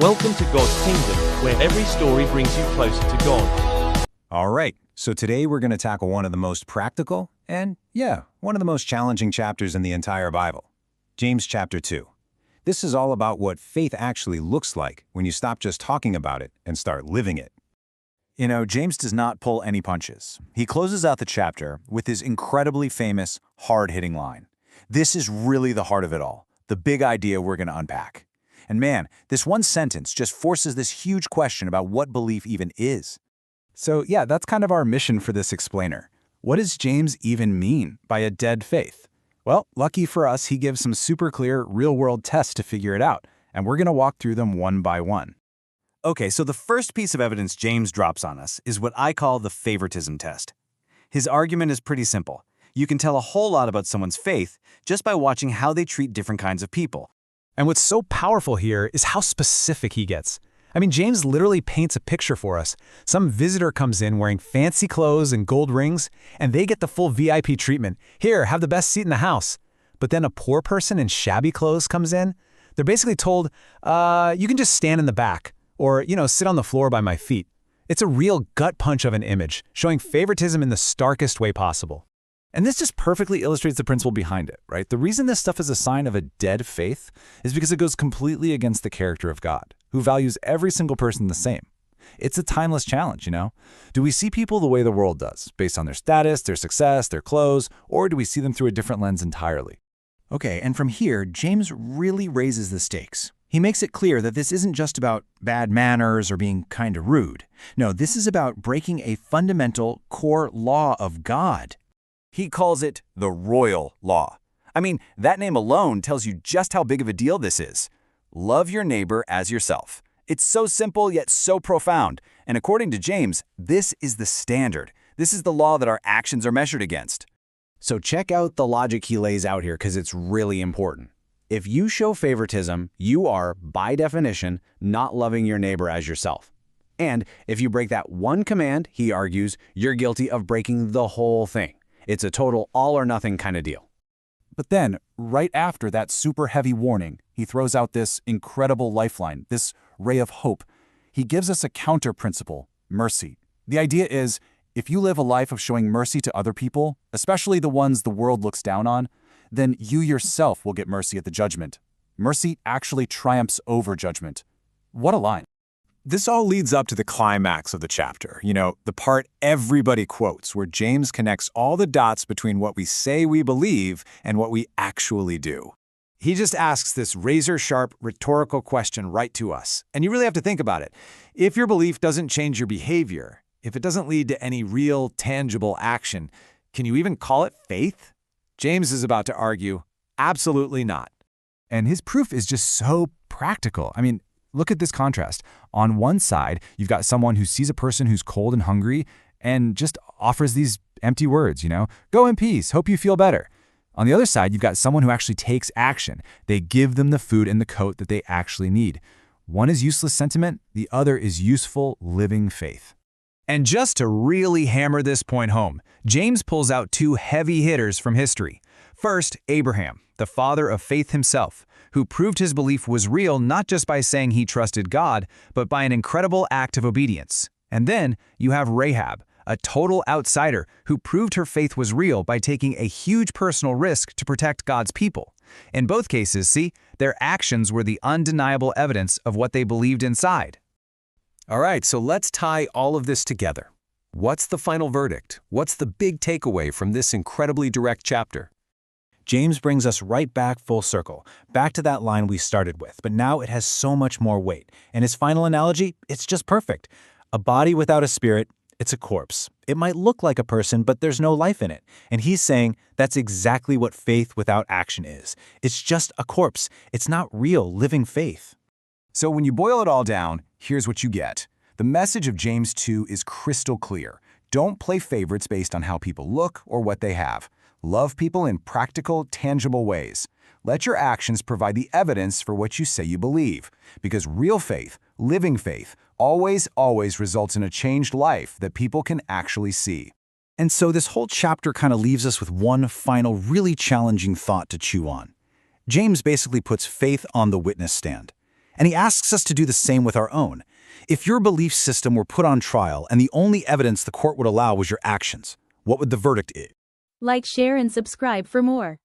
Welcome to God's Kingdom, where every story brings you closer to God. All right, so today we're going to tackle one of the most practical and, one of the most challenging chapters in the entire Bible, James chapter 2. This is all about what faith actually looks like when you stop just talking about it and start living it. You know, James does not pull any punches. He closes out the chapter with his incredibly famous, hard-hitting line. This is really the heart of it all, the big idea we're going to unpack. And man, this one sentence just forces this huge question about what belief even is. So yeah, that's kind of our mission for this explainer. What does James even mean by a dead faith? Well, lucky for us, he gives some super clear, real-world tests to figure it out, and we're going to walk through them one by one. Okay, so the first piece of evidence James drops on us is what I call the favoritism test. His argument is pretty simple. You can tell a whole lot about someone's faith just by watching how they treat different kinds of people. And what's so powerful here is how specific he gets. I mean, James literally paints a picture for us. Some visitor comes in wearing fancy clothes and gold rings, and they get the full VIP treatment. Here, have the best seat in the house. But then a poor person in shabby clothes comes in. They're basically told, you can just stand in the back, or, sit on the floor by my feet. It's a real gut punch of an image, showing favoritism in the starkest way possible. And this just perfectly illustrates the principle behind it, right? The reason this stuff is a sign of a dead faith is because it goes completely against the character of God, who values every single person the same. It's a timeless challenge, Do we see people the way the world does, based on their status, their success, their clothes, or do we see them through a different lens entirely? Okay, and from here, James really raises the stakes. He makes it clear that this isn't just about bad manners or being kind of rude. No, this is about breaking a fundamental core law of God. He calls it the royal law. I mean, that name alone tells you just how big of a deal this is. Love your neighbor as yourself. It's so simple yet so profound. And according to James, this is the standard. This is the law that our actions are measured against. So check out the logic he lays out here because it's really important. If you show favoritism, you are, by definition, not loving your neighbor as yourself. And if you break that one command, he argues, you're guilty of breaking the whole thing. It's a total all-or-nothing kind of deal. But then, right after that super heavy warning, he throws out this incredible lifeline, this ray of hope. He gives us a counter principle, mercy. The idea is, if you live a life of showing mercy to other people, especially the ones the world looks down on, then you yourself will get mercy at the judgment. Mercy actually triumphs over judgment. What a line. This all leads up to the climax of the chapter, the part everybody quotes, where James connects all the dots between what we say we believe and what we actually do. He just asks this razor-sharp rhetorical question right to us, and you really have to think about it. If your belief doesn't change your behavior, if it doesn't lead to any real, tangible action, can you even call it faith? James is about to argue, absolutely not. And his proof is just so practical. I mean, look at this contrast. On one side, you've got someone who sees a person who's cold and hungry and just offers these empty words, go in peace, hope you feel better. On the other side, you've got someone who actually takes action. They give them the food and the coat that they actually need. One is useless sentiment, the other is useful, living faith. And just to really hammer this point home, James pulls out two heavy hitters from history. First, Abraham, the father of faith himself, who proved his belief was real not just by saying he trusted God, but by an incredible act of obedience. And then you have Rahab, a total outsider who proved her faith was real by taking a huge personal risk to protect God's people. In both cases, their actions were the undeniable evidence of what they believed inside. All right, so let's tie all of this together. What's the final verdict? What's the big takeaway from this incredibly direct chapter? James brings us right back full circle, back to that line we started with, but now it has so much more weight. And his final analogy, it's just perfect. A body without a spirit, it's a corpse. It might look like a person, but there's no life in it. And he's saying that's exactly what faith without action is. It's just a corpse. It's not real, living faith. So when you boil it all down, here's what you get. The message of James 2 is crystal clear. Don't play favorites based on how people look or what they have. Love people in practical, tangible ways. Let your actions provide the evidence for what you say you believe. Because real faith, living faith, always results in a changed life that people can actually see. And so this whole chapter kind of leaves us with one final, really challenging thought to chew on. James basically puts faith on the witness stand. And he asks us to do the same with our own. If your belief system were put on trial and the only evidence the court would allow was your actions, what would the verdict be? Like, share, and subscribe for more.